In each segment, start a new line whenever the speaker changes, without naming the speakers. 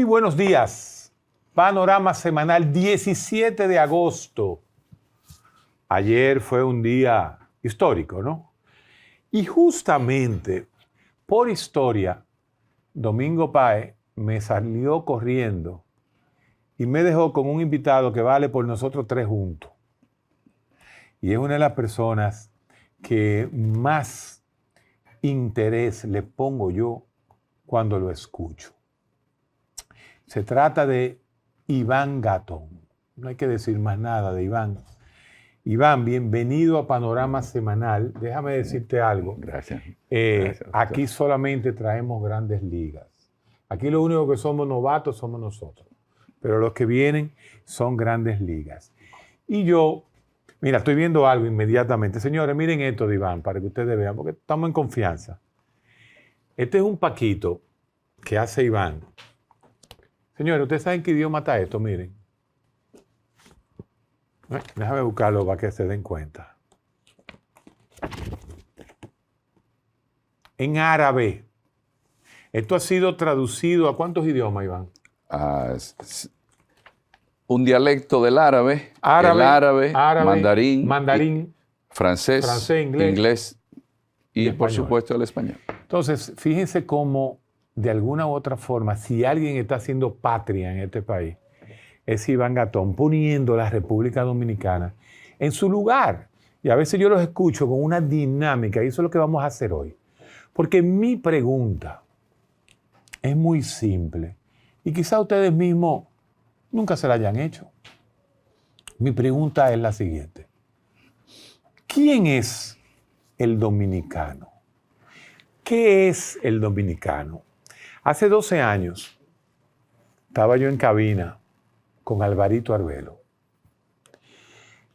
buenos días. Panorama semanal 17 de agosto. Ayer fue un día histórico, ¿no? Y justamente por historia, Domingo Páez me salió corriendo y me dejó con un invitado que vale por nosotros tres juntos. Y es una de las personas que más interés le pongo yo cuando lo escucho. Se trata de Iván Gatón. No hay que decir más nada de Iván. Iván, bienvenido a Panorama Semanal. Déjame decirte algo.
Gracias.
Aquí solamente traemos grandes ligas. Aquí lo único que somos novatos somos nosotros. Pero los que vienen son grandes ligas. Y yo, mira, estoy viendo algo inmediatamente. Señores, miren esto de Iván para que ustedes vean, porque estamos en confianza. Este es un paquito que hace Iván. Señores, ¿ustedes saben qué idioma está esto? Miren. Déjame buscarlo para que se den cuenta. En árabe. Esto ha sido traducido ¿a cuántos idiomas, Iván?
Un dialecto del árabe, árabe, mandarín, francés, inglés y por supuesto el español.
Entonces, fíjense cómo, de alguna u otra forma, si alguien está haciendo patria en este país, es Iván Gatón, poniendo la República Dominicana en su lugar. Y a veces yo los escucho con una dinámica, y eso es lo que vamos a hacer hoy. Porque mi pregunta es muy simple, y quizá ustedes mismos nunca se la hayan hecho. Mi pregunta es la siguiente. ¿Quién es el dominicano? ¿Qué es el dominicano? Hace 12 años estaba yo en cabina con Alvarito Arbelo.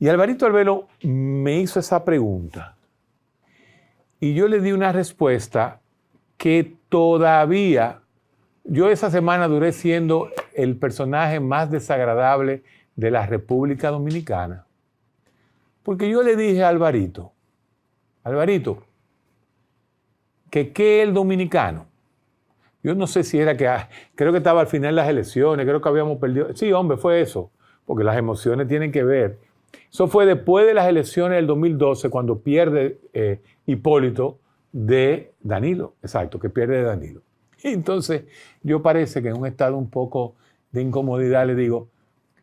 Y Alvarito Arbelo me hizo esa pregunta. Y yo le di una respuesta que todavía, yo esa semana duré siendo el personaje más desagradable de la República Dominicana. Porque yo le dije a Alvarito, que ¿qué es el dominicano? Yo no sé si era que, creo que estaba al final de las elecciones, creo que habíamos perdido. Sí, hombre, fue eso, porque las emociones tienen que ver. Eso fue después de las elecciones del 2012, cuando pierde Hipólito de Danilo. Exacto, que pierde de Danilo. Y entonces, yo parece que en un estado un poco de incomodidad le digo,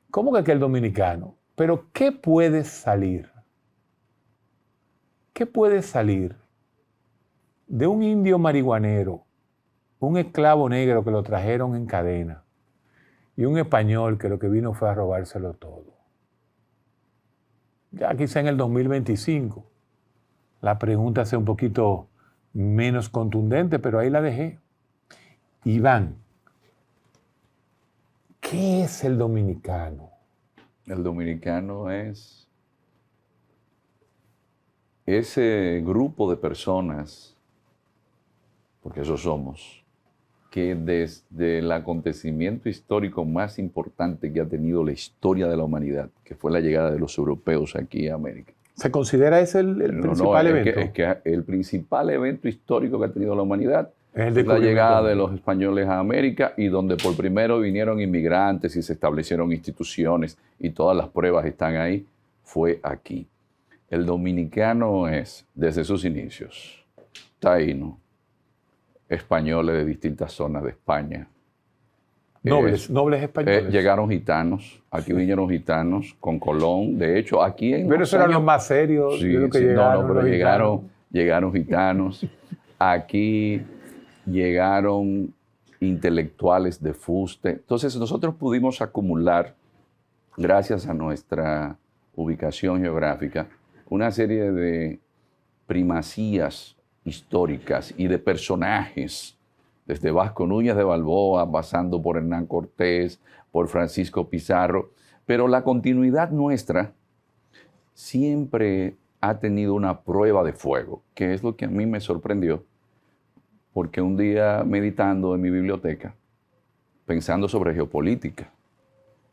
¿cómo que el dominicano? Pero ¿qué puede salir? ¿Qué puede salir de un indio marihuanero, un esclavo negro que lo trajeron en cadena y un español que lo que vino fue a robárselo todo? Ya quizá en el 2025 la pregunta sea un poquito menos contundente, pero ahí la dejé. Iván, ¿qué es el dominicano?
El dominicano es ese grupo de personas, porque eso somos, que desde el acontecimiento histórico más importante que ha tenido la historia de la humanidad, que fue la llegada de los europeos aquí a América.
¿Se considera ese el principal evento?
Es que el principal evento histórico que ha tenido la humanidad es la llegada de los españoles a América, y donde por primero vinieron inmigrantes y se establecieron instituciones y todas las pruebas están ahí, fue aquí. El dominicano es, desde sus inicios, taíno, españoles de distintas zonas de España.
Nobles españoles.
Llegaron gitanos, aquí vinieron gitanos con Colón. De hecho, aquí en
pero esos eran los más serios.
Sí, pero llegaron gitanos. Aquí llegaron intelectuales de fuste. Entonces nosotros pudimos acumular, gracias a nuestra ubicación geográfica, una serie de primacías históricas y de personajes, desde Vasco Núñez de Balboa, pasando por Hernán Cortés, por Francisco Pizarro, pero la continuidad nuestra siempre ha tenido una prueba de fuego, que es lo que a mí me sorprendió, porque un día meditando en mi biblioteca, pensando sobre geopolítica,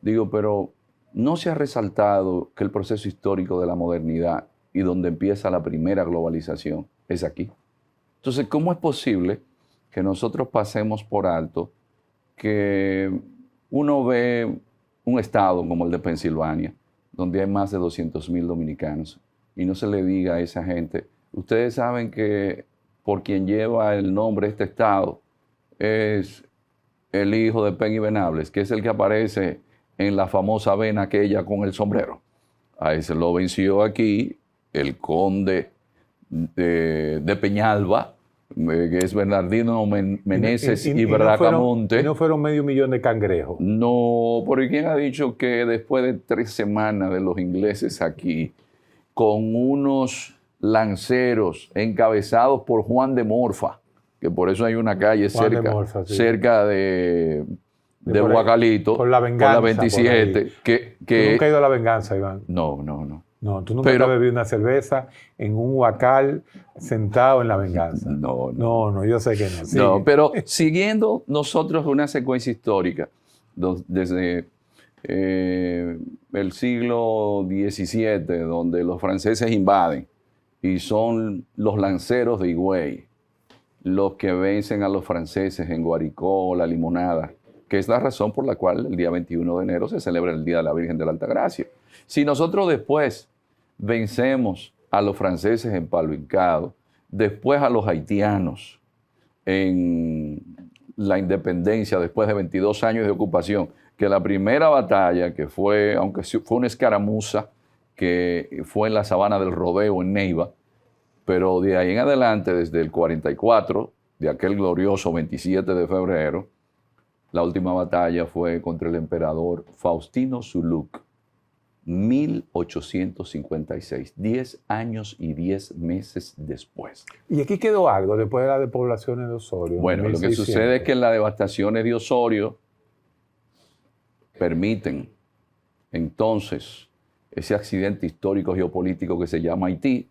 digo, pero no se ha resaltado que el proceso histórico de la modernidad y donde empieza la primera globalización es aquí. Entonces, ¿cómo es posible que nosotros pasemos por alto que uno ve un estado como el de Pensilvania, donde hay más de 200,000 dominicanos, y no se le diga a esa gente, ustedes saben que por quien lleva el nombre de este estado es el hijo de Penny Venables, que es el que aparece en la famosa vena aquella con el sombrero. A ese lo venció aquí el conde de Peñalba, que es Bernardino Meneses y Bracamonte.
¿Y no fueron 500,000 de cangrejos?
No, porque ¿quién ha dicho que después de 3 semanas de los ingleses aquí, con unos lanceros encabezados por Juan de Morfa, que por eso hay una calle cerca de Guacalito,
por la Venganza,
por la 27.
¿Tú nunca has ido a la Venganza, Iván?
No.
No, tú nunca has bebido una cerveza en un huacal sentado en la Venganza.
No,
yo sé que no. Sigue.
No, pero siguiendo nosotros una secuencia histórica, desde el siglo XVII, donde los franceses invaden y son los lanceros de Higüey los que vencen a los franceses en Guaricó, La Limonada, que es la razón por la cual el día 21 de enero se celebra el Día de la Virgen de la Altagracia. Si nosotros después vencemos a los franceses en Palo Hincado, después a los haitianos en la independencia, después de 22 años de ocupación, que la primera batalla, que fue, aunque fue una escaramuza, que fue en la Sabana del Rodeo, en Neiva, pero de ahí en adelante, desde el 44, de aquel glorioso 27 de febrero, la última batalla fue contra el emperador Faustino Zuluk, 1856, 10 años y 10 meses después.
¿Y aquí quedó algo después de las despoblaciones de Osorio?
Bueno, lo que sucede es que las devastaciones de Osorio permiten entonces ese accidente histórico geopolítico que se llama Haití.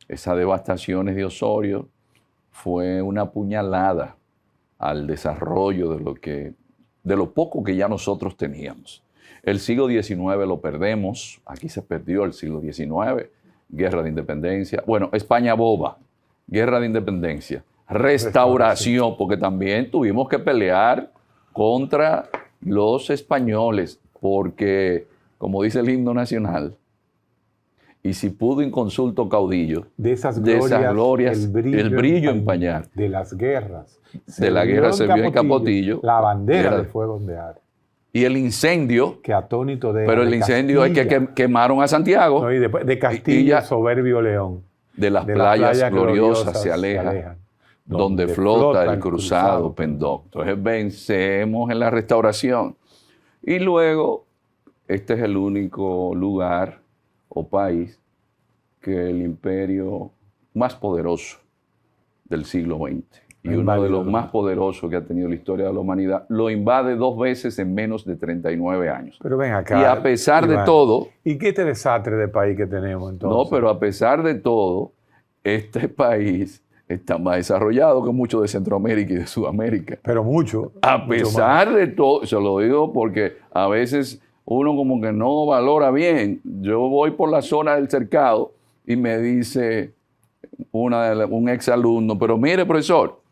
Esas devastaciones de Osorio fue una puñalada al desarrollo de lo poco que ya nosotros teníamos. El siglo XIX lo perdemos, aquí se perdió el siglo XIX, guerra de independencia, bueno, España boba, guerra de independencia, restauración, porque también tuvimos que pelear contra los españoles, porque, como dice el himno nacional, y si pudo inconsulto caudillo,
de esas glorias
el brillo empañar.
De las guerras.
De la guerra se vio en Capotillo.
La bandera de fuego ondear.
Y el incendio.
Que atónito de.
Pero el incendio es que quemaron a Santiago.
No, y después de Castilla, soberbio León.
De las playas gloriosas se alejan. Donde flota el cruzado Pendoc. Entonces vencemos en la restauración. Y luego, este es el único lugar o país que el imperio más poderoso del siglo XX y uno de los más poderosos que ha tenido la historia de la humanidad, lo invade 2 veces en menos de 39 años.
Pero ven acá.
Y a pesar de todo...
¿Y qué desastre de país que tenemos entonces?
No, pero a pesar de todo, este país está más desarrollado que mucho de Centroamérica y de Sudamérica.
Pero mucho.
A pesar de todo, se lo digo porque a veces uno como que no valora bien. Yo voy por la zona del Cercado y me dice un exalumno, pero mire, profesor,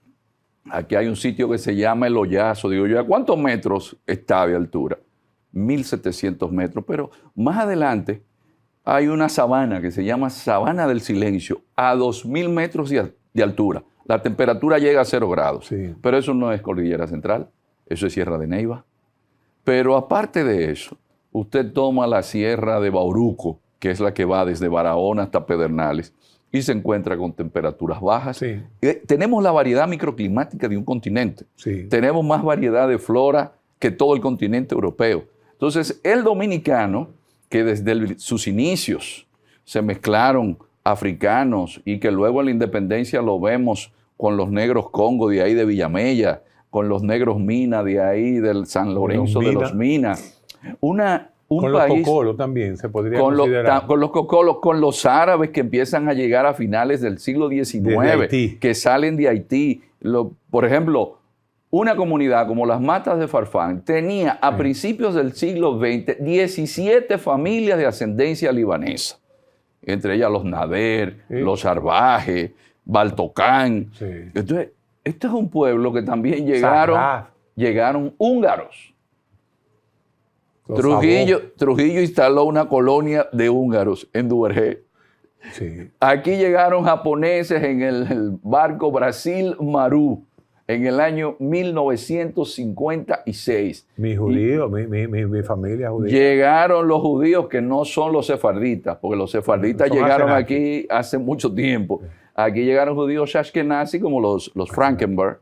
aquí hay un sitio que se llama El Hoyazo. Digo yo, ¿a cuántos metros está de altura? 1.700 metros, pero más adelante hay una sabana que se llama Sabana del Silencio, a 2.000 metros de altura. La temperatura llega a 0 grados,
sí.
Pero eso no es Cordillera Central, eso es Sierra de Neiva. Pero aparte de eso, usted toma la Sierra de Bauruco, que es la que va desde Barahona hasta Pedernales, y se encuentra con temperaturas bajas.
Sí.
Tenemos la variedad microclimática de un continente.
Sí.
Tenemos más variedad de flora que todo el continente europeo. Entonces, el dominicano, que desde sus inicios se mezclaron africanos y que luego en la independencia lo vemos con los negros Congo de ahí de Villamella, con los negros Mina de ahí del San Lorenzo de los Minas.
Con los cocolos también se podría considerar.
Con los cocolos, con los árabes que empiezan a llegar a finales del siglo XIX, que salen de Haití. Por ejemplo, una comunidad como las Matas de Farfán tenía a principios del siglo XX 17 familias de ascendencia libanesa. Entre ellas los Nader, los Arbaje, Baltocán.
Sí.
Entonces, este es un pueblo que también llegaron llegaron húngaros.
Los
Trujillo instaló una colonia de húngaros en Duvergé.
Sí.
Aquí llegaron japoneses en el barco Brasil Maru en el año 1956.
Mi judío, mi familia judía.
Llegaron los judíos que no son los sefarditas, porque los sefarditas
Son
llegaron
Ashkenazi.
aquí hace mucho tiempo. Aquí llegaron judíos ashkenazi como los Frankenberg,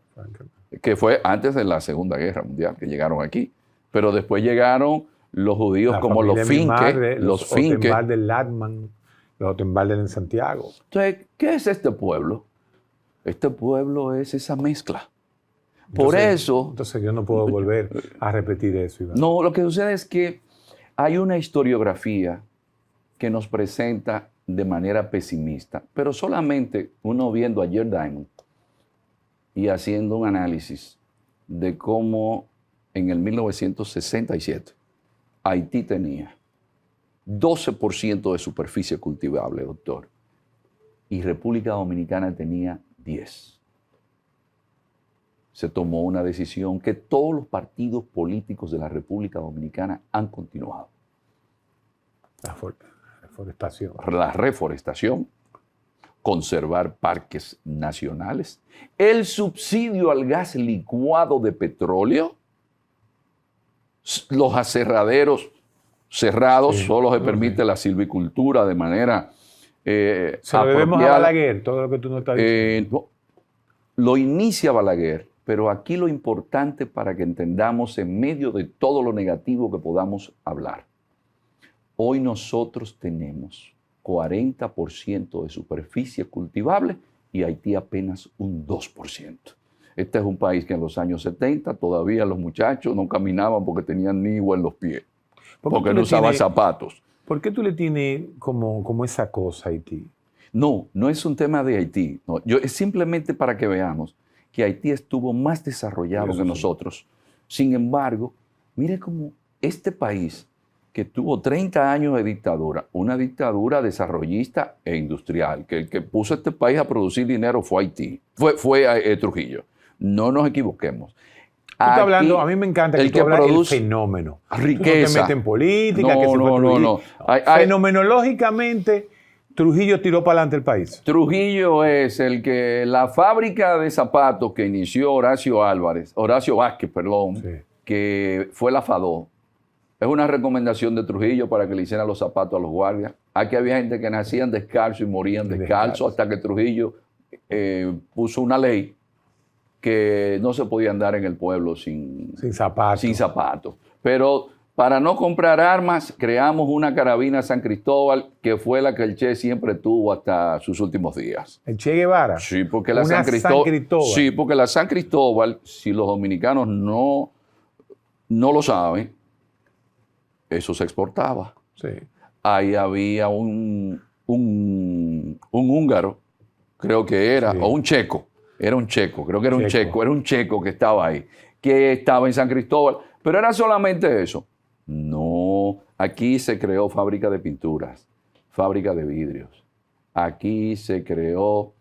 que fue antes de la Segunda Guerra Mundial, que llegaron aquí. Pero después llegaron los judíos
La
como los
familia de mi
Finke,
madre,
los Finke.
Otenbalder del Latman, los Otenbalder en Santiago.
Entonces, ¿qué es este pueblo? Este pueblo es esa mezcla. Por eso...
Entonces yo no puedo volver a repetir eso, Iván.
No, lo que sucede es que hay una historiografía que nos presenta de manera pesimista, pero solamente uno viendo a Jared Diamond y haciendo un análisis de cómo en el 1967 Haití tenía 12% de superficie cultivable, doctor, y República Dominicana tenía 10%. Se tomó una decisión que todos los partidos políticos de la República Dominicana han continuado.
La reforestación.
La reforestación, conservar parques nacionales, el subsidio al gas licuado de petróleo, los aserraderos cerrados,
Sí,
solo se permite la silvicultura de manera
Se lo debemos a
apropiada.
Balaguer, todo lo que tú no estás diciendo.
Lo inicia Balaguer, pero aquí lo importante para que entendamos en medio de todo lo negativo que podamos hablar. Hoy nosotros tenemos 40% de superficie cultivable y Haití apenas un 2%. Este es un país que en los años 70 todavía los muchachos no caminaban porque tenían nivo en los pies, porque no usaban zapatos.
¿Por qué tú le tienes como esa cosa a Haití?
No, no es un tema de Haití. No. Es simplemente para que veamos que Haití estuvo más desarrollado que nosotros. Sin embargo, mire cómo este país que tuvo 30 años de dictadura, una dictadura desarrollista e industrial, que el que puso a este país a producir dinero fue Haití, fue Trujillo. No nos equivoquemos.
Tú estás hablando, a mí me encanta que tú hablas del fenómeno.
Riqueza.
Tú no te metes en política,
No,
que se fue Trujillo.
no.
Fenomenológicamente, Trujillo tiró para adelante el país.
Trujillo es el que la fábrica de zapatos que inició Horacio Vázquez,
Sí.
que fue la FADO. Es una recomendación de Trujillo para que le hicieran los zapatos a los guardias. Aquí había gente que nacían descalzos y morían descalzos hasta que Trujillo puso una ley que no se podía andar en el pueblo sin zapatos. Pero para no comprar armas, creamos una carabina San Cristóbal, que fue la que el Che siempre tuvo hasta sus últimos días.
¿El Che Guevara?
Sí, porque la
San Cristóbal.
Sí, porque la San Cristóbal, si los dominicanos no lo saben, eso se exportaba.
Sí.
Ahí había un húngaro, creo que era, o un checo. Era un checo, creo que era un checo que estaba ahí, que estaba en San Cristóbal, pero era solamente eso. No, aquí se creó fábrica de pinturas, fábrica de vidrios. Aquí se creó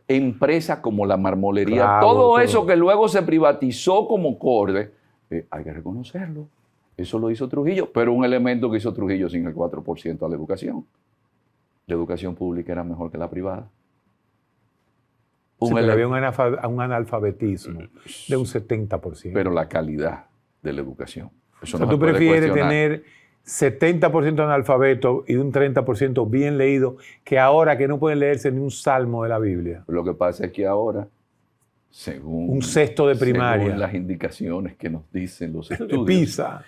empresas como la marmolería,
Claro,
todo eso que luego se privatizó como Corde, hay que reconocerlo. Eso lo hizo Trujillo, pero un elemento que hizo Trujillo sin el 4% a la educación. La educación pública era mejor que la privada.
Pero había un analfabetismo de un 70%.
Pero la calidad de la educación. Eso
o sea,
no
tú
se puede
prefieres
cuestionar.
tener 70% analfabeto y un 30% bien leído que ahora que no pueden leerse ni un salmo de la Biblia.
Lo que pasa es que ahora, según
un sexto de primaria,
según las indicaciones que nos dicen los estudios,
PISA,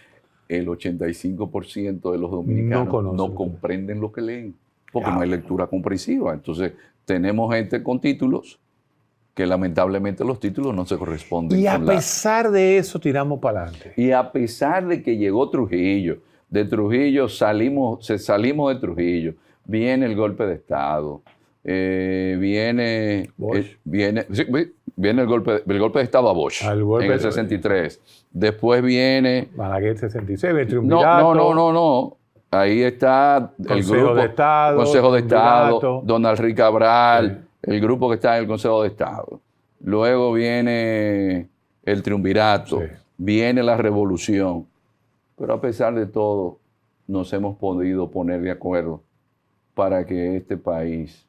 el 85% de los dominicanos no comprenden lo que leen, porque no hay lectura comprensiva. Entonces, tenemos gente con títulos que lamentablemente los títulos no se corresponden.
Y a pesar de eso tiramos para adelante.
Y a pesar de que llegó Trujillo, de Trujillo salimos de Trujillo, viene el golpe de Estado, viene el golpe de Estado a Bosch en el 63. Después viene...
Balaguer 66, el triunvirato.
No. Ahí está el grupo Consejo de Estado, Donald Rick Cabral, el grupo que está en el Consejo de Estado. Luego viene el triunvirato,
Sí.
viene la revolución, pero a pesar de todo nos hemos podido poner de acuerdo para que este país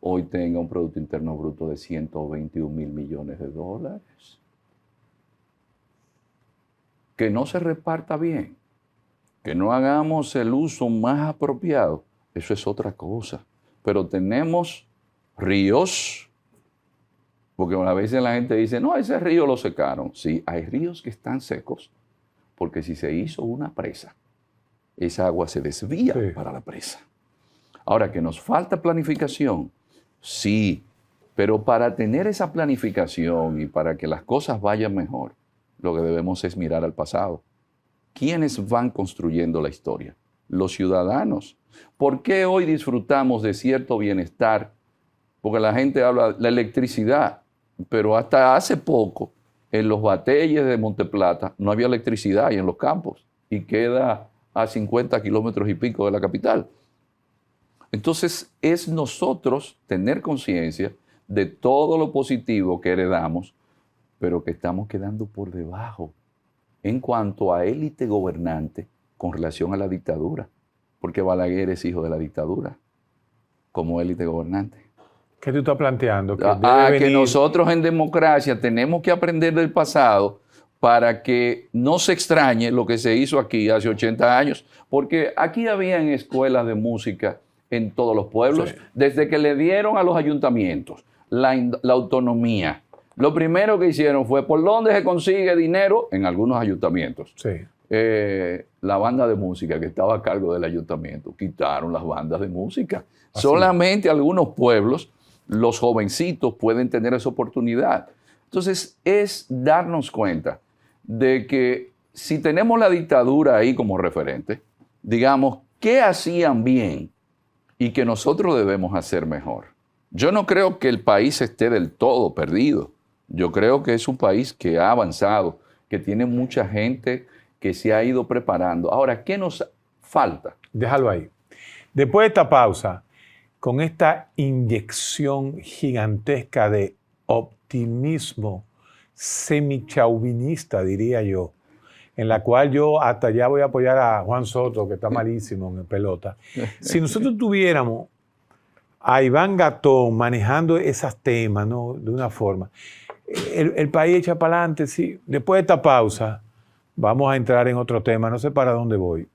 hoy tenga un Producto Interno Bruto de 121 mil millones de dólares. Que no se reparta bien, que no hagamos el uso más apropiado, eso es otra cosa. Pero tenemos ríos, porque a veces la gente dice, no, ese río lo secaron. Sí, hay ríos que están secos, porque si se hizo una presa, esa agua se desvía
Sí.
para la presa. Ahora, que nos falta planificación, sí, pero para tener esa planificación y para que las cosas vayan mejor, lo que debemos es mirar al pasado. ¿Quiénes van construyendo la historia? Los ciudadanos. ¿Por qué hoy disfrutamos de cierto bienestar? Porque la gente habla de la electricidad, pero hasta hace poco en los bateyes de Monteplata no había electricidad y en los campos, y queda a 50 kilómetros y pico de la capital. Entonces es nosotros tener conciencia de todo lo positivo que heredamos, pero que estamos quedando por debajo en cuanto a élite gobernante con relación a la dictadura, porque Balaguer es hijo de la dictadura como élite gobernante.
¿Qué tú estás planteando? Que
Que nosotros en democracia tenemos que aprender del pasado para que no se extrañe lo que se hizo aquí hace 80 años, porque aquí habían escuelas de música en todos los pueblos,
Sí.
desde que le dieron a los ayuntamientos la autonomía. Lo primero que hicieron fue, ¿por dónde se consigue dinero? En algunos ayuntamientos.
Sí.
La banda de música que estaba a cargo del ayuntamiento, quitaron las bandas de música.
Así.
Solamente algunos pueblos, los jovencitos pueden tener esa oportunidad. Entonces, es darnos cuenta de que si tenemos la dictadura ahí como referente, digamos, ¿qué hacían bien y que nosotros debemos hacer mejor? Yo no creo que el país esté del todo perdido. Yo creo que es un país que ha avanzado, que tiene mucha gente que se ha ido preparando. Ahora, ¿qué nos falta?
Déjalo ahí. Después de esta pausa, con esta inyección gigantesca de optimismo semichauvinista, diría yo, en la cual yo hasta ya voy a apoyar a Juan Soto, que está malísimo en pelota. Si nosotros tuviéramos a Iván Gatón manejando esos temas, ¿no? De una forma, el país echa para adelante, sí. Después de esta pausa, vamos a entrar en otro tema, no sé para dónde voy.